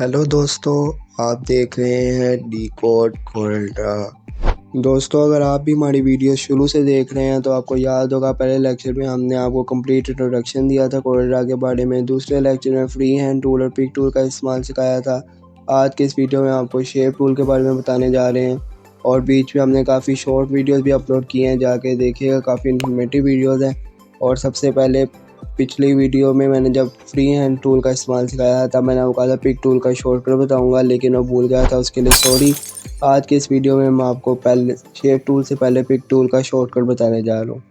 Hello दोस्तों, आप देख रहे हैं डिकोड कोल्ड्रा। दोस्तों, अगर आप भी हमारी वीडियो शुरू से देख रहे हैं तो आपको याद होगा पहले लेक्चर में हमने आपको कंप्लीट इंट्रोडक्शन दिया था कोल्ड्रा के बारे में। दूसरे लेक्चर में फ्री हैंड टूल और पिक टूल का इस्तेमाल सिखाया था। आज के इस वीडियो में आपको शेप टूल के बारे में बताने जा रहे हैं और बीच में हमने काफ़ी शॉर्ट वीडियोज़ भी अपलोड किए हैं, जाके देखिएगा, काफ़ी इन्फॉर्मेटिव वीडियोज़ हैं। और सबसे पहले पिछली वीडियो में मैंने जब फ्री हैंड टूल का इस्तेमाल सिखाया था मैंने आपको कहा था पिक टूल का शॉर्टकट बताऊंगा, लेकिन मैं भूल गया था, उसके लिए सॉरी। आज के इस वीडियो में मैं आपको पहले शेप टूल से पहले पिक टूल का शॉर्टकट बताने जा रहा हूँ।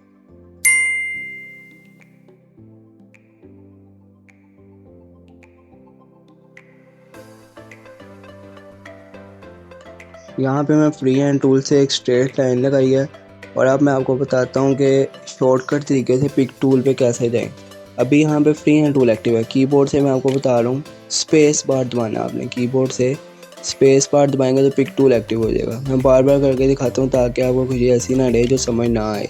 यहाँ पे मैं फ्री हैंड टूल से एक स्ट्रेट लाइन लगाई है और अब मैं आपको बताता हूँ कि शॉर्टकट तरीके से पिक टूल पे कैसे जाएं। अभी यहाँ पे फ्री हैंड टूल एक्टिव है। कीबोर्ड से मैं आपको बता रहा हूँ, स्पेस बार दबाना है आपने। कीबोर्ड से स्पेस बार दबाएंगे तो पिक टूल एक्टिव हो जाएगा। मैं बार बार करके दिखाता हूँ ताकि आपको कुछ ऐसी ना रहे जो समझ ना आए।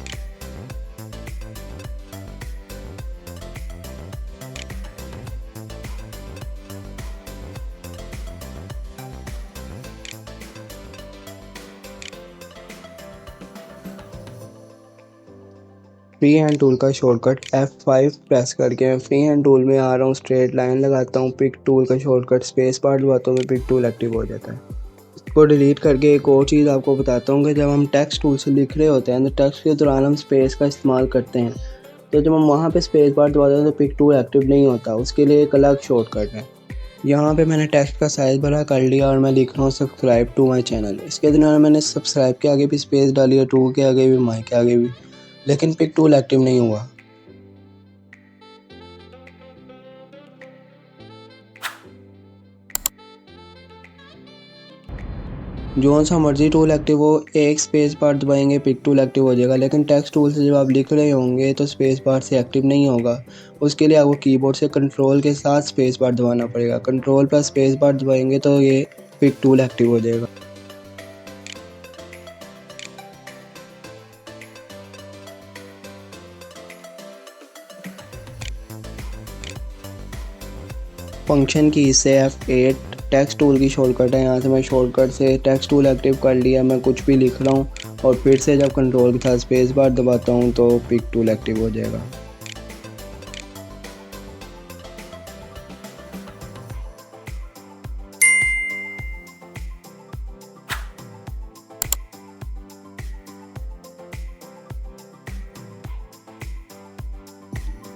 फ्री हैंड टूल का शॉर्टकट F5 प्रेस करके मैं फ्री हैंड टूल में आ रहा हूँ, स्ट्रेट लाइन लगाता हूँ। पिक टूल का शॉर्टकट स्पेस बार दबाता हूँ, पिक टूल एक्टिव हो जाता है। इसको डिलीट करके एक और चीज़ आपको बताता हूँ कि जब हम टेक्स्ट टूल से लिख रहे होते हैं तो टेक्स्ट के दौरान हम स्पेस का इस्तेमाल करते हैं, तो जब हम वहाँ पे स्पेस बार दबाते हैं तो पिक टूल एक्टिव नहीं होता। उसके लिए एक अलग शॉर्टकट है। यहाँ पे मैंने टेक्स्ट का साइज़ बड़ा कर लिया और मैं लिख रहा हूँ सब्सक्राइब टू माई चैनल। इसके दौरान मैंने सब्सक्राइब के आगे भी स्पेस डाली है, टू के आगे भी, माई के आगे भी, लेकिन पिक टूल एक्टिव नहीं हुआ। जो सा मर्जी टूल एक्टिव हो, एक स्पेस बार दबाएंगे पिक टूल एक्टिव हो जाएगा, लेकिन टेक्स्ट टूल से जब आप लिख रहे होंगे तो स्पेस बार से एक्टिव नहीं होगा। उसके लिए आपको कीबोर्ड से कंट्रोल के साथ स्पेस बार दबाना पड़ेगा। कंट्रोल प्लस स्पेस बार दबाएंगे तो ये पिक टूल एक्टिव हो जाएगा। फंक्शन की से F8 टेक्स्ट टूल की शॉर्टकट है। यहाँ से मैं शॉर्टकट से टेक्स्ट टूल एक्टिव कर लिया। मैं कुछ भी लिख रहा हूँ और फिर से जब कंट्रोल के साथ स्पेस बार दबाता हूँ तो पिक टूल एक्टिव हो जाएगा।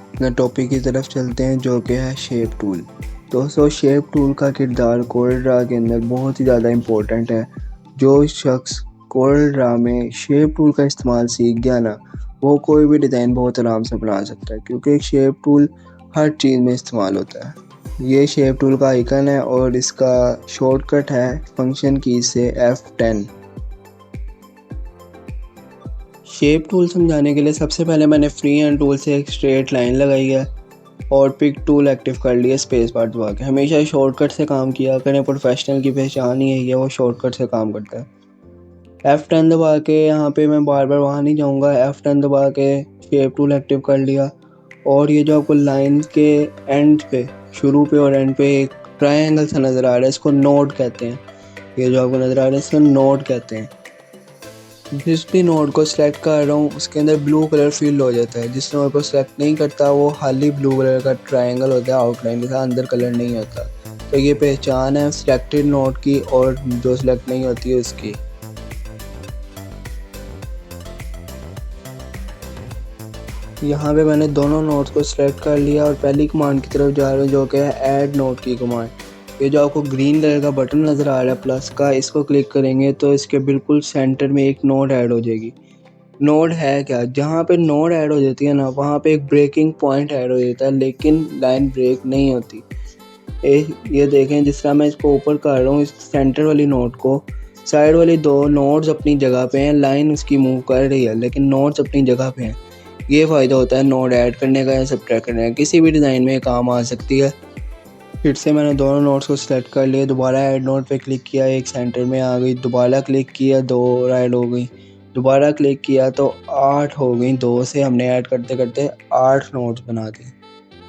अपने टॉपिक की तरफ चलते हैं जो कि है शेप टूल। दोस्तों, शेप टूल का किरदार कोल्ड्रा के अंदर बहुत ही ज़्यादा इम्पोर्टेंट है। जो शख्स कोल्ड्रा में शेप टूल का इस्तेमाल सीख गया ना, वो कोई भी डिज़ाइन बहुत आराम से बना सकता है, क्योंकि शेप टूल हर चीज़ में इस्तेमाल होता है। ये शेप टूल का आइकन है और इसका शॉर्टकट है फंक्शन की से F10। शेप टूल समझाने के लिए सबसे पहले मैंने फ्री हैंड टूल से एक स्ट्रेट लाइन लगाई है और पिक टूल एक्टिव कर लिया स्पेस बार दबा के। हमेशा शॉर्टकट से काम किया करें, प्रोफेशनल की पहचान ही यही है, वो शॉर्टकट से काम करता है। F10 दबा के यहाँ पे मैं बार बार वहाँ नहीं जाऊँगा। F10 दबा के शेप टूल एक्टिव कर लिया और ये जो आपको लाइन के एंड पे, शुरू पे और एंड पे एक ट्रायंगल सा नज़र आ रहा है, इसको नोड कहते हैं। ये जो आपको नज़र आ रहा है इसको नोड कहते हैं। जिस भी नोड को सिलेक्ट कर रहा हूँ उसके अंदर ब्लू कलर फील हो जाता है। जिस नोड को सिलेक्ट नहीं करता वो खाली ब्लू कलर का ट्रायंगल होता है आउटलाइन के साथ, अंदर कलर नहीं होता। तो ये पहचान है सिलेक्टेड नोड की और जो सिलेक्ट नहीं होती है उसकी। यहाँ पे मैंने दोनों नोड्स को सिलेक्ट कर लिया और पहली कमांड की तरफ जा रहा हूँ जो कि है ऐड नोड की कमांड। ये जो आपको ग्रीन कलर का बटन नज़र आ रहा है प्लस का, इसको क्लिक करेंगे तो इसके बिल्कुल सेंटर में एक नोड ऐड हो जाएगी। नोड है क्या, जहाँ पे नोड ऐड हो जाती है ना वहाँ पे एक ब्रेकिंग पॉइंट ऐड हो जाता है, लेकिन लाइन ब्रेक नहीं होती। ये देखें, जिस तरह मैं इसको ऊपर कर रहा हूँ, इस सेंटर वाली नोड को, साइड वाली दो नोड्स अपनी जगह पे हैं, लाइन उसकी मूव कर रही है लेकिन नोड्स अपनी जगह पे हैं। ये फ़ायदा होता है नोड ऐड करने का या सब्ट्रैक्ट करने का, किसी भी डिज़ाइन में काम आ सकती है। फिर से मैंने दोनों नोड्स को सिलेक्ट कर लिया, दोबारा ऐड नोड पे क्लिक किया, एक सेंटर में आ गई, दोबारा क्लिक किया, दो ऐड हो गई, दोबारा क्लिक किया तो 8 हो गई। 2 से हमने ऐड करते करते 8 नोड्स बना दिए।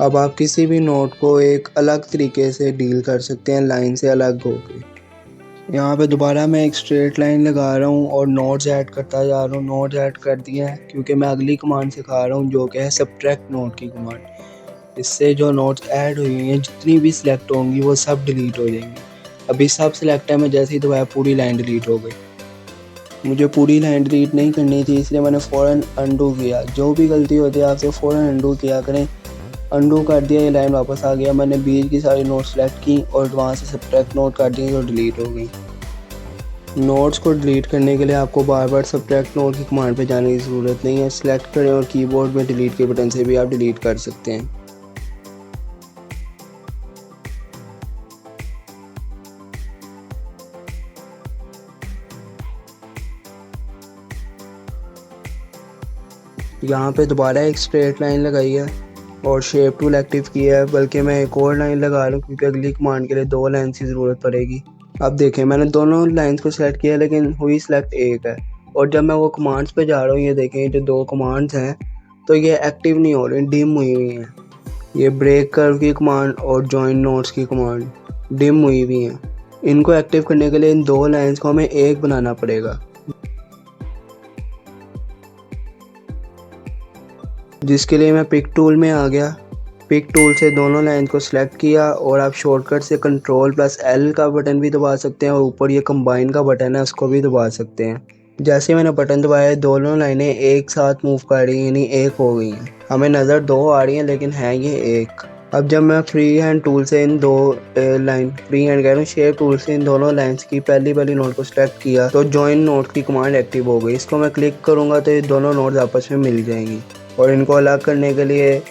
अब आप किसी भी नोट को एक अलग तरीके से डील कर सकते हैं, लाइन से अलग होके। यहाँ पे दोबारा मैं एक स्ट्रेट लाइन लगा रहा हूँ और नोट्स ऐड करता जा रहा हूँ। नोट्स ऐड कर दिए हैं क्योंकि मैं अगली कमांड सिखा रहा हूँ जो कि है सब्ट्रैक्ट नोट की कमांड। इससे जो नोट्स ऐड हुई हैं जितनी भी सिलेक्ट होंगी वो सब डिलीट हो जाएंगी। अभी सब सिलेक्ट है, मैं जैसे ही दबाया पूरी लाइन डिलीट हो गई। मुझे पूरी लाइन डिलीट नहीं करनी थी, इसलिए मैंने फ़ौरन अंडू किया। जो भी गलती होती है आपसे फ़ौरन अंडू किया करें। अंडू कर दिया, ये लाइन वापस आ गया। मैंने बीच की सारी नोट सेलेक्ट की और वहाँ से सब्ट्रैक्ट नोट कर दी तो डिलीट हो गई। नोट्स को डिलीट करने के लिए आपको बार बार सब्ट्रैक्ट नोट की कमांड पे जाने की ज़रूरत नहीं है। सिलेक्ट करें और कीबोर्ड में डिलीट के बटन से भी आप डिलीट कर सकते हैं। यहाँ पे दोबारा एक स्ट्रेट लाइन लगाई है और शेप टूल एक्टिव किया है, बल्कि मैं एक और लाइन लगा रहा हूँ क्योंकि अगली कमांड के लिए 2 लाइन की ज़रूरत पड़ेगी। अब देखें, मैंने दोनों लाइंस को सिलेक्ट किया लेकिन हुई सिलेक्ट एक है। और जब मैं वो कमांड्स पे जा रहा हूँ, ये देखें जो 2 कमांड्स हैं तो ये एक्टिव नहीं हो रही, डिम हुई हुई हैं। ये ब्रेक कर्व की कमांड और जॉइन नोट्स की कमांड डिम हुई हुई हैं। इनको एक्टिव करने के लिए इन 2 लाइंस को हमें एक बनाना पड़ेगा, जिसके लिए मैं पिक टूल में आ गया। पिक टूल से दोनों लाइन को सिलेक्ट किया और आप शॉर्टकट से Ctrl+L का बटन भी दबा सकते हैं और ऊपर ये कंबाइन का बटन है उसको भी दबा सकते हैं। जैसे मैंने बटन दबाया दोनों लाइनें एक साथ मूव कर रही हैं, यानी एक हो गई हैं। हमें नज़र 2 आ रही हैं लेकिन है ये एक। अब जब मैं फ्री हैंड टूल से इन 2 लाइन फ्री हैंड कह रहा हूँ शेप टूल से इन दोनों लाइंस की पहली नोट को सिलेक्ट किया तो जॉइन नोट की कमांड एक्टिव हो गई। इसको मैं क्लिक करूँगा तो ये दोनों नोट्स आपस में मिल जाएंगी। और इनको अलग करने के लिए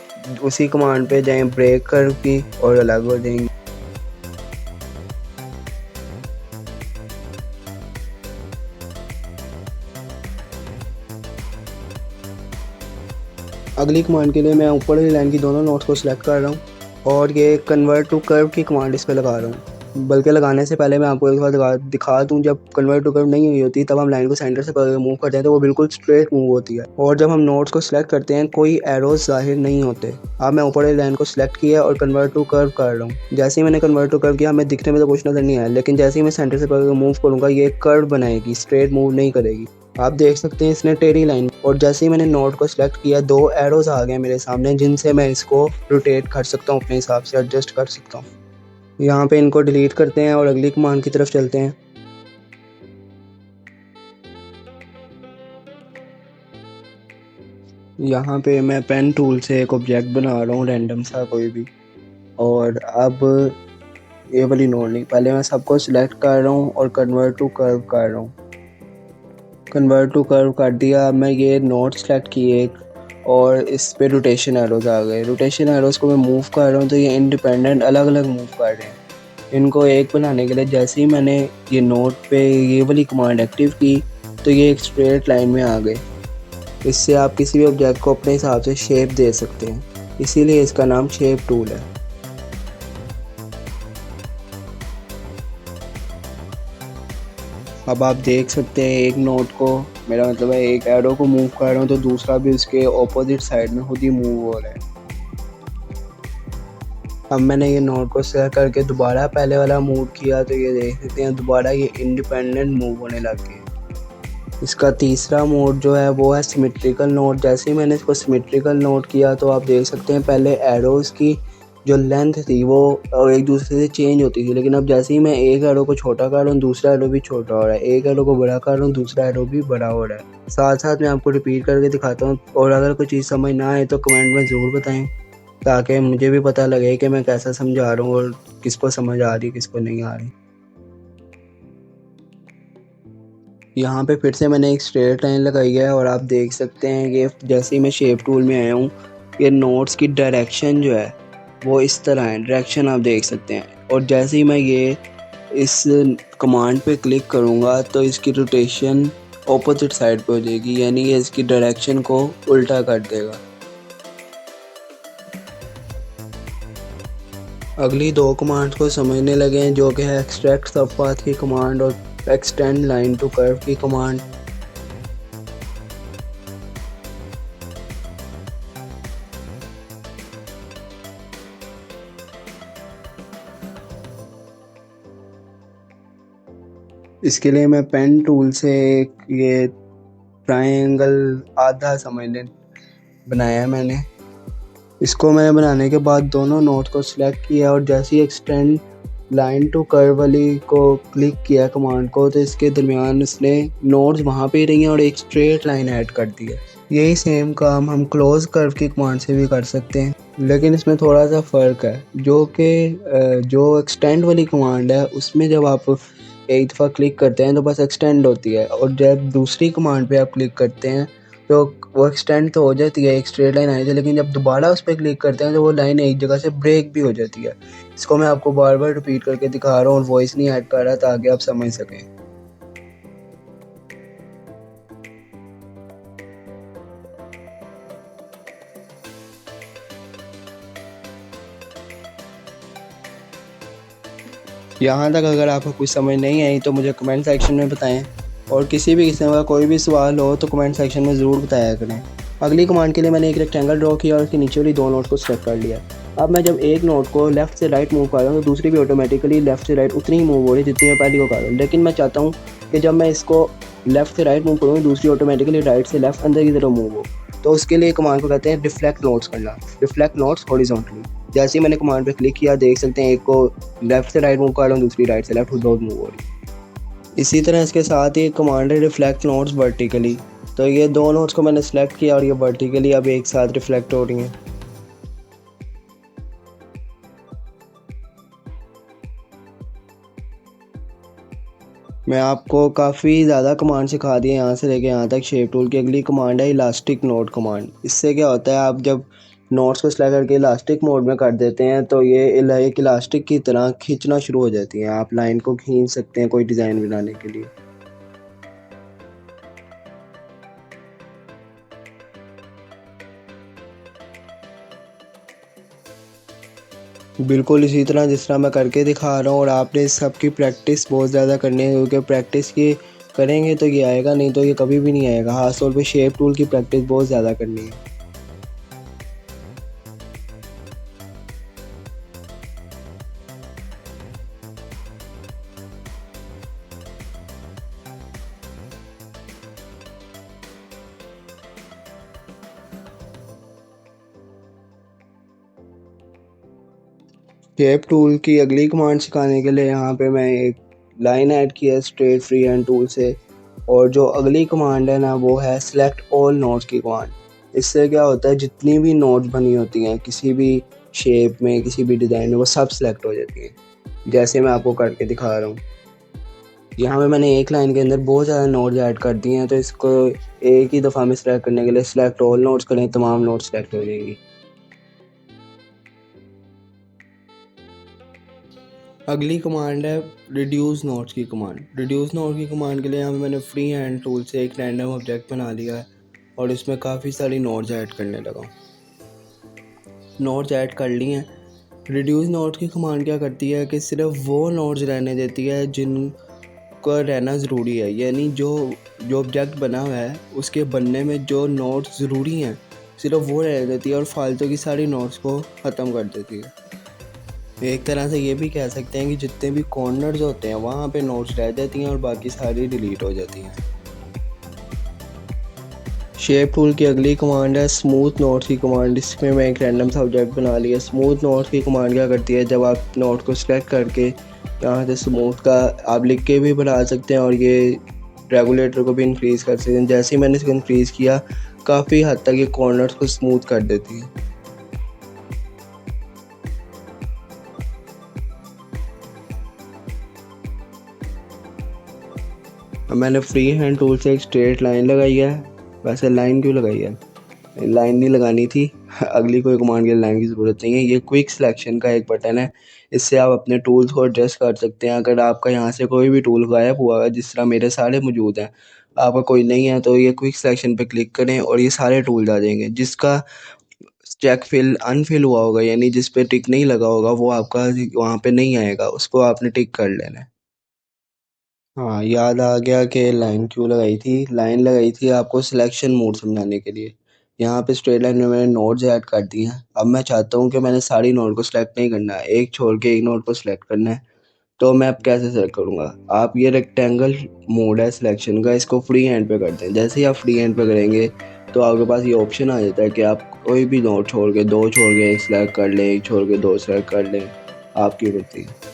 उसी कमांड पे जाएं ब्रेक कर्व की और अलग हो जाएंगी। अगली कमांड के लिए मैं ऊपर वाली लाइन की दोनों नोट्स को सिलेक्ट कर रहा हूँ और ये कन्वर्ट टू कर्व की कमांड इस पे लगा रहा हूँ। बल्कि लगाने से पहले मैं आपको एक बार दिखा दूँ, जब कन्वर्ट टू कर्व नहीं हुई होती तब हम लाइन को सेंटर से मूव करते हैं तो वो बिल्कुल स्ट्रेट मूव होती है। और जब हम नोट्स को सिलेक्ट करते हैं कोई एरोज जाहिर नहीं होते। अब मैं ऊपर वाली लाइन को सिलेक्ट किया और कन्वर्ट टू कर्व कर रहा हूँ। जैसे ही मैंने कन्वर्ट टू कर्व किया हमें दिखने में तो कुछ नजर नहीं आया, लेकिन जैसे ही मैं सेंटर से मूव करूँगा ये कर्व बनाएगी, स्ट्रेट मूव नहीं करेगी। आप देख सकते हैं इसने टेढ़ी लाइन। और जैसे ही मैंने नोट को सिलेक्ट किया 2 एरोज आ गए मेरे सामने, जिनसे मैं इसको रोटेट कर सकता हूँ, अपने हिसाब से एडजस्ट कर सकता हूँ। यहाँ पे इनको डिलीट करते हैं और अगली कमांड की तरफ चलते हैं। यहाँ पे मैं पेन टूल से एक ऑब्जेक्ट बना रहा हूँ, रैंडम सा कोई भी। और अब ये वाली नोट नहीं, पहले मैं सबको सिलेक्ट कर रहा हूँ और कन्वर्ट टू कर्व कर रहा हूँ। कन्वर्ट टू कर्व कर दिया। अब मैं ये नोट सेलेक्ट किए एक और इस पे रोटेशन एरोज आ गए। रोटेशन एरोज को मैं मूव कर रहा हूँ तो ये इंडिपेंडेंट अलग अलग मूव कर रहे हैं। इनको एक बनाने के लिए जैसे ही मैंने ये नोट पे ये वाली कमांड एक्टिव की तो ये एक स्ट्रेट लाइन में आ गए। इससे आप किसी भी ऑब्जेक्ट को अपने हिसाब से शेप दे सकते हैं, इसीलिए इसका नाम शेप टूल है। अब आप देख सकते हैं एक नोट को, मेरा मतलब है एक एरो को मूव कर रहा हूँ तो दूसरा भी उसके ऑपोजिट साइड में खुद ही मूव हो रहा है। अब मैंने ये नोट को सेलेक्ट करके दोबारा पहले वाला मूव किया तो ये देख सकते हैं दोबारा ये इंडिपेंडेंट मूव होने लग गए। इसका तीसरा मोड जो है वो है सिमेट्रिकल नोट। जैसे ही मैंने इसको सिमेट्रिकल नोट किया तो आप देख सकते हैं पहले एरोज़ की जो लेंथ थी वो एक दूसरे से चेंज होती थी, लेकिन अब जैसे ही मैं एक एरो को छोटा कर रहा हूँ दूसरा एरो भी छोटा हो रहा है, एक एरो को बड़ा कर रहा हूँ दूसरा एरो भी बड़ा हो रहा है। साथ साथ मैं आपको रिपीट करके दिखाता हूँ और अगर कोई चीज़ समझ ना आए तो कमेंट में ज़रूर बताएं ताकि मुझे भी पता लगे कि मैं कैसा समझा रहा हूँ और किसको समझ आ रही किसको नहीं आ रही। यहाँ पे फिर से मैंने एक स्ट्रेट लाइन लगाई है और आप देख सकते हैं कि जैसे ही मैं शेप टूल में आया हूँ ये नोट्स की डायरेक्शन जो है वो इस तरह है, डायरेक्शन आप देख सकते हैं। और जैसे ही मैं ये इस कमांड पे क्लिक करूँगा तो इसकी रोटेशन ऑपोजिट साइड पे हो जाएगी, यानी ये इसकी डायरेक्शन को उल्टा कर देगा। अगली 2 कमांड्स को समझने लगे हैं जो कि है एक्सट्रैक्ट सबपाथ की कमांड और एक्सटेंड लाइन टू कर्व की कमांड। इसके लिए मैं पेन टूल से ये ट्रायंगल आधा समझ लें बनाया है मैंने। इसको मैंने बनाने के बाद दोनों नोट को सिलेक्ट किया और जैसे ही एक्सटेंड लाइन टू कर्व वाली को क्लिक किया कमांड को, तो इसके दरमियान इसने नोट्स वहाँ पे ही रही हैं और एक स्ट्रेट लाइन ऐड कर दी है। यही सेम काम हम क्लोज कर्व की कमांड से भी कर सकते हैं, लेकिन इसमें थोड़ा सा फ़र्क है, जो कि जो एक्सटेंड वाली कमांड है उसमें जब आप एक दफ़ा क्लिक करते हैं तो बस एक्सटेंड होती है, और जब दूसरी कमांड पे आप क्लिक करते हैं तो वो एक्सटेंड तो हो जाती है, एक स्ट्रेट लाइन आई थी, लेकिन जब दोबारा उस पर क्लिक करते हैं तो वो लाइन एक जगह से ब्रेक भी हो जाती है। इसको मैं आपको बार बार रिपीट करके दिखा रहा हूँ और वॉइस नहीं ऐड कर रहा ताकि आप समझ सकें। यहाँ तक अगर आपको कुछ समझ नहीं आई तो मुझे कमेंट सेक्शन में बताएं, और किसी भी किस्म का कोई भी सवाल हो तो कमेंट सेक्शन में ज़रूर बताया करें। अगली कमांड के लिए मैंने एक रेक्टेंगल ड्रॉ किया और उसके नीचे वाली दो नोट को सेलेक्ट कर लिया। अब मैं जब एक नोट को लेफ़्ट से राइट मूव कर रहा हूँ तो दूसरी भी ऑटोमेटिकली लेफ़्ट से राइट उतनी ही मूव हो रही है जितनी मैं पहली को कर रहा हूँ, लेकिन मैं चाहता हूँ कि जब मैं इसको लेफ़्ट से राइट मूव करूँ दूसरी ऑटोमेटिकली राइट से लेफ़्ट अंदर की तरफ मूव हो। तो उसके लिए कमांड को कहते हैं रिफ्लेक्ट नोट्स करना, रिफ्लेक्ट नोट्स हॉरिजॉन्टली। जैसे ही मैंने कमांड पे क्लिक किया देख सकते हैं एक को लेफ़्ट से राइट मूव कर रहा हूँ, दूसरी राइट से लेफ़्ट दोनों मूव हो रही है। इसी तरह इसके साथ ही एक कमांड है रिफ्लेक्ट नोट्स वर्टिकली। तो ये दो नोट्स को मैंने सेलेक्ट किया और ये वर्टिकली अब एक साथ रिफ्लेक्ट हो रही हैं। मैं आपको काफ़ी ज़्यादा कमांड सिखा दिए यहाँ से लेके यहाँ तक। शेप टूल की अगली कमांड है इलास्टिक नोट कमांड। इससे क्या होता है, आप जब नोट्स को सिलेक्ट करके इलास्टिक मोड में कर देते हैं तो ये एक इलास्टिक की तरह खींचना शुरू हो जाती हैं, आप लाइन को खींच सकते हैं कोई डिज़ाइन बनाने के लिए। बिल्कुल इसी तरह जिस तरह मैं करके दिखा रहा हूँ, और आपने इस सब की प्रैक्टिस बहुत ज़्यादा करनी है, क्योंकि प्रैक्टिस की करेंगे तो ये आएगा, नहीं तो ये कभी भी नहीं आएगा। ख़ास तौर पे शेप टूल की प्रैक्टिस बहुत ज़्यादा करनी है। शेप टूल की अगली कमांड सिखाने के लिए यहाँ पे मैं एक लाइन ऐड किया है स्ट्रेट फ्री हैंड टूल से, और जो अगली कमांड है ना वो है सिलेक्ट ऑल नोट्स की कमांड। इससे क्या होता है, जितनी भी नोट्स बनी होती हैं किसी भी शेप में किसी भी डिज़ाइन में वो सब सिलेक्ट हो जाती हैं, जैसे मैं आपको करके दिखा रहा हूँ। यहाँ पे मैंने एक लाइन के अंदर बहुत ज़्यादा नोट्स ऐड कर दिए हैं, तो इसको एक ही दफ़ा में सिलेक्ट करने के लिए सिलेक्ट ऑल नोट्स करें, तमाम नोट्स सिलेक्ट हो जाएंगी। अगली कमांड है रिड्यूस नोट्स की कमांड। रिड्यूस नोट की कमांड के लिए यहाँ पे मैंने फ्री हैंड टूल से एक रैंडम ऑब्जेक्ट बना लिया है और इसमें काफ़ी सारी नोट्स ऐड करने लगा हूँ। नोट्स ऐड कर ली हैं। रिड्यूस नोट्स की कमांड क्या करती है कि सिर्फ वो नोट्स रहने देती है जिनका रहना ज़रूरी है, यानी जो जो ऑब्जेक्ट बना हुआ है उसके बनने में जो नोट्स ज़रूरी हैं सिर्फ वो रहने देती है, और फालतू की सारी नोट्स को ख़त्म कर देती है। एक तरह से ये भी कह सकते हैं कि जितने भी कॉर्नर्स होते हैं वहाँ पे नोट्स रह जाती हैं और बाकी सारी डिलीट हो जाती हैं। शेप टूल की अगली कमांड है स्मूथ नोट्स की कमांड। इसमें मैं एक रैंडम सा ऑब्जेक्ट बना लिया। स्मूथ नोट्स की कमांड क्या करती है, जब आप नोट को सिलेक्ट करके यहाँ से स्मूथ का आप लिख के भी बना सकते हैं और ये रेगुलेटर को भी इंक्रीज़ कर सकते हैं। जैसे ही मैंने इसको इंक्रीज़ किया काफ़ी हद तक ये कॉर्नर्स को स्मूथ कर देती है। अब मैंने फ्री हैंड टूल से एक स्ट्रेट लाइन लगाई है। वैसे लाइन क्यों लगाई है, लाइन नहीं लगानी थी। अगली कोई कमांड के लिए लाइन की ज़रूरत नहीं है। ये क्विक सिलेक्शन का एक बटन है, इससे आप अपने टूल्स को एडजस्ट कर सकते हैं। अगर आपका यहाँ से कोई भी टूल गायब हुआ है, जिस तरह मेरे सारे मौजूद हैं, आपका कोई नहीं है, तो ये क्विक सिलेक्शन पे क्लिक करें और ये सारे टूल आ जाएंगे। जिसका चेक फिल अनफिल हुआ होगा, यानी जिस पे टिक नहीं लगा होगा, वो आपका वहाँ पे नहीं आएगा, उसको आपने टिक कर लेना है। हाँ, याद आ गया कि लाइन क्यों लगाई थी। लाइन लगाई थी आपको सिलेक्शन मोड समझाने के लिए। यहाँ पे स्ट्रेट लाइन में मैंने नोट्स ऐड कर दिए हैं। अब मैं चाहता हूँ कि मैंने सारी नोट को सिलेक्ट नहीं करना है, एक छोड़ के एक नोट को सिलेक्ट करना है। तो मैं अब कैसे सेलेक्ट करूँगा, आप ये रेक्टेंगल मोड है सिलेक्शन का, इसको फ्री हैंड पे करते हैं। जैसे ही आप फ्री हैंड पे करेंगे तो आपके पास ये ऑप्शन आ जाता है कि आप कोई भी नोट छोड़ के, दो छोड़ के एक सेलेक्ट कर लें, एक छोड़ के दो सेलेक्ट कर लें, आपकी मर्जी है।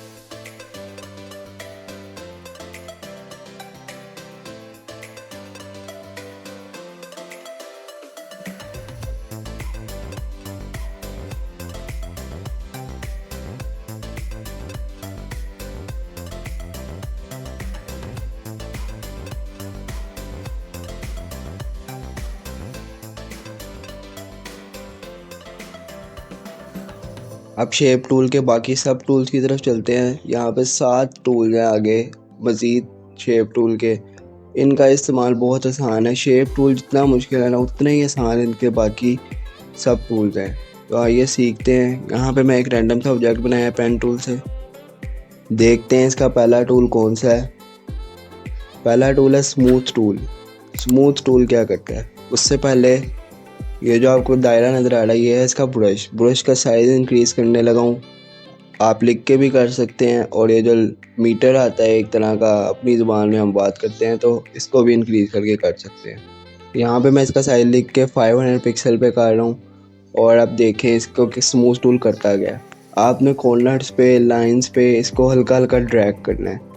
अब शेप टूल के बाकी सब टूल्स की तरफ चलते हैं। यहाँ पे 7 टूल हैं आगे मज़ीद शेप टूल के। इनका इस्तेमाल बहुत आसान है। शेप टूल जितना मुश्किल है ना, उतना ही आसान इनके बाकी सब टूल्स हैं। तो आइए सीखते हैं। यहाँ पे मैं एक रैंडम सा ऑब्जेक्ट बनाया है पेन टूल से। देखते हैं इसका पहला टूल कौन सा है। पहला टूल है स्मूथ टूल। स्मूथ टूल क्या करता है, उससे पहले ये जो आपको दायरा नज़र आ रहा है, ये है इसका ब्रश। ब्रश का साइज़ इंक्रीज़ करने लगा हूँ। आप लिख के भी कर सकते हैं, और ये जो मीटर आता है एक तरह का, अपनी ज़ुबान में हम बात करते हैं, तो इसको भी इंक्रीज़ करके कर सकते हैं। यहाँ पे मैं इसका साइज़ लिख के 500 पिक्सल पे कर रहा हूँ। और अब देखें इसको कि स्मूथ टूल करता गया। आपने कॉर्नर्स पे, लाइंस पे इसको हल्का हल्का ड्रैग करना है।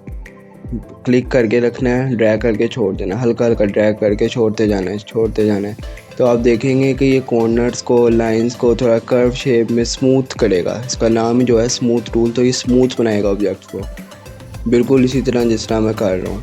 क्लिक करके रखना है, ड्रैग करके छोड़ देना, हल्का हल्का ड्रैग करके छोड़ते जाना है, छोड़ते जाना है। तो आप देखेंगे कि ये कॉर्नर्स को, लाइंस को थोड़ा कर्व शेप में स्मूथ करेगा। इसका नाम जो है स्मूथ टूल। तो ये स्मूथ बनाएगा ऑब्जेक्ट को, बिल्कुल इसी तरह जिस तरह मैं कर रहा हूँ।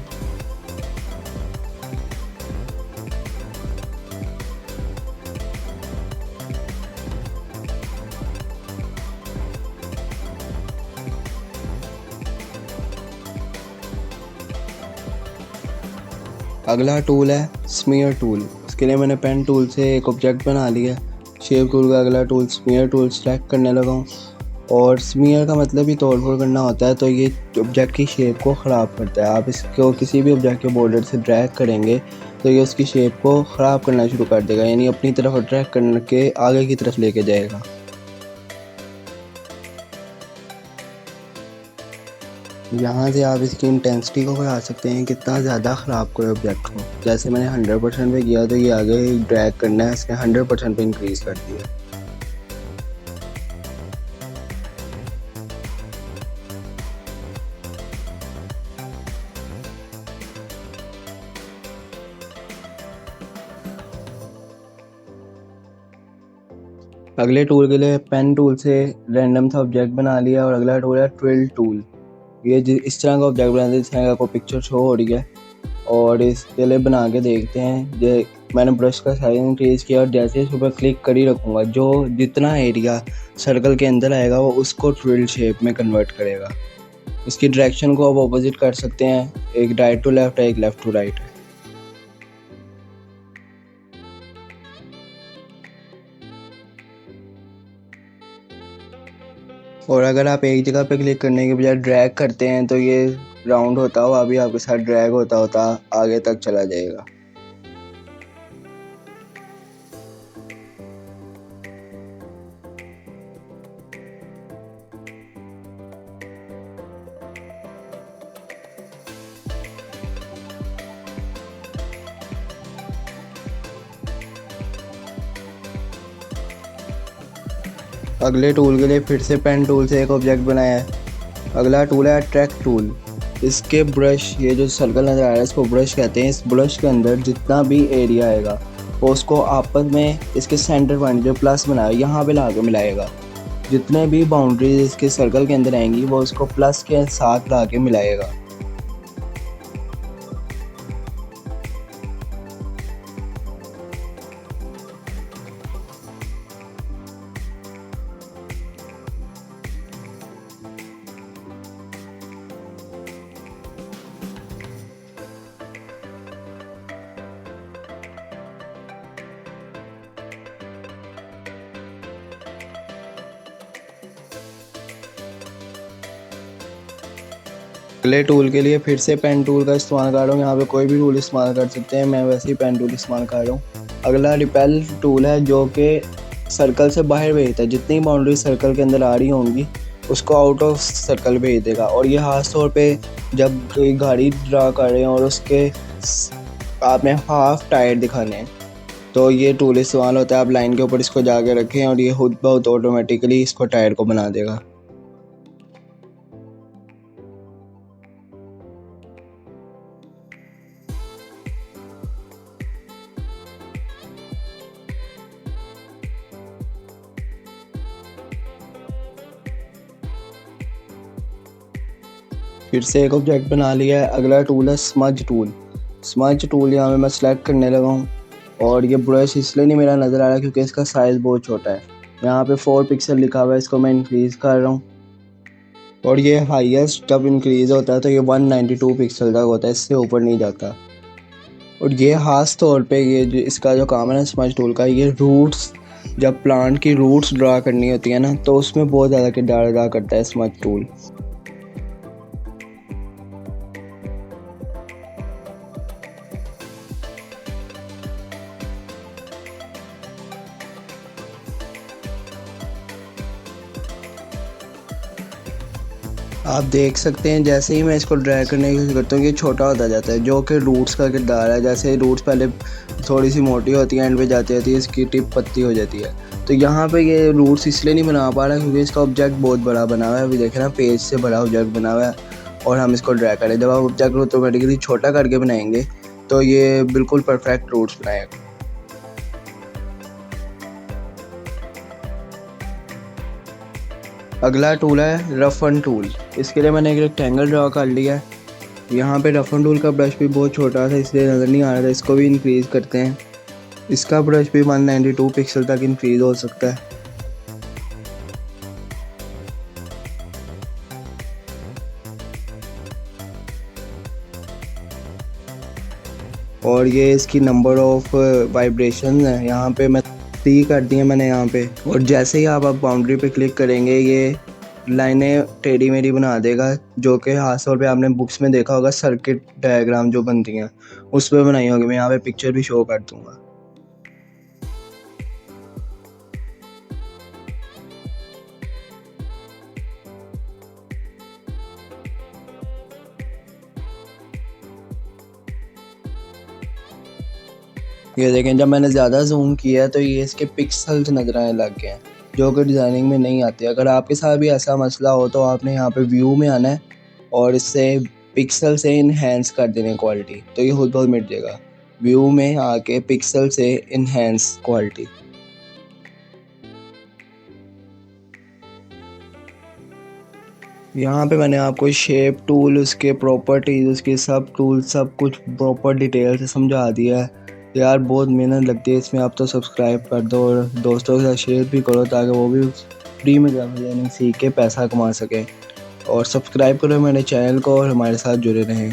अगला टूल है स्मीयर टूल। इसके लिए मैंने पेन टूल से एक ऑब्जेक्ट बना लिया। शेप टूल का अगला टूल स्मीयर टूल सेलेक्ट करने लगा हूँ। और स्मीयर का मतलब ही तोड़ फोड़ करना होता है। तो ये ऑब्जेक्ट की शेप को ख़राब करता है। आप इसको किसी भी ऑब्जेक्ट के बॉर्डर से ड्रैग करेंगे तो ये उसकी शेप को ख़राब करना शुरू कर देगा, यानी अपनी तरफ ड्रैग करके आगे की तरफ लेके जाएगा। यहाँ से आप इसकी इंटेंसिटी को बढ़ा सकते हैं, कितना ज़्यादा ख़राब करे ऑब्जेक्ट को। जैसे मैंने 100% पे किया तो ये आगे ड्रैग करना है, इसने 100% पे इंक्रीज़ कर दिया। अगले टूल के लिए पेन टूल से रैंडम सा ऑब्जेक्ट बना लिया। और अगला टूल है ट्विल टूल। ये इस तरह का ऑब्जेक्ट बनाते हैं, इस तरह का कोई पिक्चर शो हो रही है, और इसके लिए बना के देखते हैं। जो मैंने ब्रश का साइज इंक्रीज़ किया, और जैसे इस ऊपर क्लिक कर ही रखूँगा, जो जितना एरिया सर्कल के अंदर आएगा वो उसको ट्विल शेप में कन्वर्ट करेगा। इसकी डायरेक्शन को आप ऑपोजिट कर सकते हैं, एक राइट टू लेफ़्ट है, एक लेफ़्ट टू राइट है। और अगर आप एक जगह पे क्लिक करने के बजाय ड्रैग करते हैं तो ये राउंड होता हुआ अभी आपके साथ ड्रैग होता होता आगे तक चला जाएगा। अगले टूल के लिए फिर से पेन टूल से एक ऑब्जेक्ट बनाया है। अगला टूल है ट्रैक टूल। इसके ब्रश, ये जो सर्कल नज़र आ रहा है इसको ब्रश कहते हैं। इस ब्रश के अंदर जितना भी एरिया आएगा वो उसको आपस में इसके सेंटर पॉइंट जो प्लस बनाया यहाँ पे ला के मिलाएगा। जितने भी बाउंड्रीज इसके सर्कल के अंदर आएंगी वो उसको प्लस के साथ ला के मिलाएगा। अगले टूल के लिए फिर से पेन टूल का इस्तेमाल कर रहा हूँ। यहाँ पे कोई भी टूल इस्तेमाल कर सकते हैं, मैं वैसे ही पेन टूल इस्तेमाल कर रहा हूँ। अगला रिपेल टूल है जो कि सर्कल से बाहर भेजता है। जितनी बाउंड्री सर्कल के अंदर आ रही होंगी उसको आउट ऑफ सर्कल भेज देगा। और ये खास तौर पे जब कोई गाड़ी ड्रा कर रहे हैं और उसके आपने हाफ टायर दिखाने हैं तो ये टूल इस्तेमाल होता है। आप लाइन के ऊपर इसको जाके रखें और ये खुद बहुत ऑटोमेटिकली इसको टायर को बना देगा। फिर से एक ऑब्जेक्ट बना लिया है। अगला टूल है स्मज टूल। स्मज टूल यहाँ पे मैं सेलेक्ट करने लगा हूँ और ये ब्रश इसलिए नहीं मेरा नज़र आ रहा क्योंकि इसका साइज़ बहुत छोटा है। यहाँ पे 4 पिक्सल लिखा हुआ है, इसको मैं इंक्रीज़ कर रहा हूँ और ये हाईएस्ट जब इंक्रीज़ होता है तो ये 192 पिक्सल तक होता है, इससे ऊपर नहीं जाता। और ये खास तौर पे ये इसका जो काम है ना स्मज टूल का, ये रूट्स जब प्लांट की रूट्स ड्रा करनी होती है ना तो उसमें बहुत ज़्यादा किरदार अदा करता है स्मज टूल। आप देख सकते हैं जैसे ही मैं इसको ड्रैग करने की कोशिश करता हूँ ये छोटा होता जाता है, जो कि रूट्स का किरदार है। जैसे रूट्स पहले थोड़ी सी मोटी होती है, एंड पे जाती है, इसकी टिप पत्ती हो जाती है। तो यहाँ पे ये रूट्स इसलिए नहीं बना पा रहा क्योंकि इसका ऑब्जेक्ट बहुत बड़ा बना हुआ है। अभी देखें ना, पेज से बड़ा ऑब्जेक्ट बना हुआ है और हम इसको ड्रैग करें। जब आप ऑब्जेक्ट ऑटोमेटिकली छोटा करके बनाएंगे तो ये बिल्कुल परफेक्ट रूट्स बनाएगा। अगला टूल है रफन टूल। इसके लिए मैंने एक रेक्टेंगल ड्रा कर लिया है। यहाँ पे रफन टूल का ब्रश भी बहुत छोटा था इसलिए नज़र नहीं आ रहा था, इसको भी इंक्रीज़ करते हैं। इसका ब्रश भी 192 पिक्सल तक इंक्रीज़ हो सकता है। और ये इसकी नंबर ऑफ वाइब्रेशन है, यहाँ पे मैं 3 कर दिए मैंने यहाँ पे। और जैसे ही आप बाउंड्री पे क्लिक करेंगे ये लाइनें टेढ़ी मेढ़ी बना देगा, जो कि खास तौर पे आपने बुक्स में देखा होगा सर्किट डायग्राम जो बनती हैं उस पर बनाई होगी। मैं यहाँ पे पिक्चर भी शो कर दूँगा। ये देखें, जब मैंने ज़्यादा जूम किया तो ये इसके पिक्सल्स नज़र आने लग गए हैं, जो कि डिज़ाइनिंग में नहीं आते। अगर आपके साथ भी ऐसा मसला हो तो आपने यहाँ पे व्यू में आना है और इससे पिक्सल से इन्हेंस कर देने क्वालिटी, तो ये खुद बहुत मिट जाएगा। व्यू में आके पिक्सल से इन्हेंस क्वालिटी। यहाँ पे मैंने आपको शेप टूल, उसके प्रॉपर्टीज़, उसके सब टूल, सब कुछ प्रॉपर डिटेल से समझा दिया है। यार बहुत मेहनत लगती है इसमें। आप तो सब्सक्राइब कर दो और दोस्तों के साथ शेयर भी करो ताकि वो भी फ्री में ग्राफिक डिज़ाइनिंग सीख के पैसा कमा सकें। और सब्सक्राइब करो मेरे चैनल को और हमारे साथ जुड़े रहें।